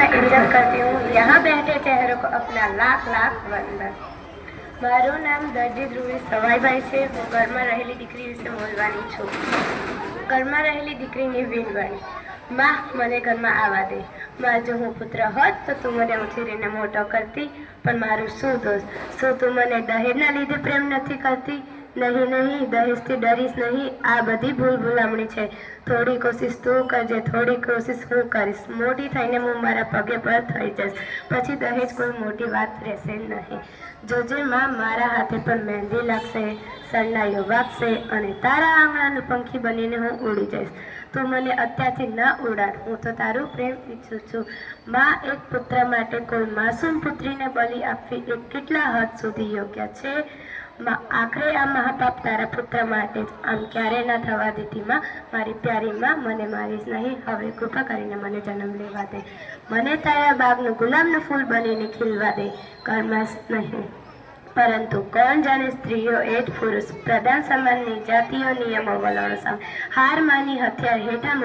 मैं इज्जत करती हूँ। यहाँ बैठे चेहरों को अपना लाख लाख वंदन। મારું નામ દરજી ધ્રુવી સવાઈભાઈ છે। હું ઘરમાં રહેલી દીકરી વિશે બોલવાની છું। ઘરમાં રહેલી દીકરીની વીણવાણી। માં મને ઘરમાં આવવા દે। માં જો હું પુત્ર હોત તો તું મને ઉછેરીને મોટો કરતી, પણ મારું શું દોષ? શું તું મને દહેજના લીધે પ્રેમ નથી કરતી? નહીં નહીં, દહેજથી ડરીશ નહીં। આ બધી ભૂલ ભૂલામણી છે। થોડી કોશિશ તું કરજે, થોડી કોશિશ હું કરીશ। મોટી થઈને હું મારા પગે પર થઈ જઈશ, પછી દહેજ કોઈ મોટી વાત રહેશે નહીં। જોજે માં, મારા હાથે પણ મહેંદી લાગશે, શરણાઈઓ વાગશે અને તારા આંગણાનું પંખી બનીને હું ઉડી જઈશ। તું મને અત્યારથી ન ઉડાડ, હું તો તારું પ્રેમ ઈચ્છું છું। માં, એક પુત્ર માટે કોઈ માસૂમ પુત્રીને બલિ આપવી એ કેટલા હદ સુધી યોગ્ય છે? માં, આખરે આ મહાપાપ તારા પુત્ર માટે જ, આમ ક્યારે ન થવા દીધી માં। મારી પ્યારી માં, મને મારીશ નહીં, હવે કૃપા કરીને મને જન્મ લેવા દે। મને તારા બાગનું ગુલાબનું ફૂલ બનીને ખીલવા દે, ઘરમાં નહીં। પરંતુ કોણ જાણે, સ્ત્રીઓ એ જ પુરુષ પ્રધાન સમાનની જાતિઓ નિયમો વલણો સામે હાર માની હથિયાર હેઠા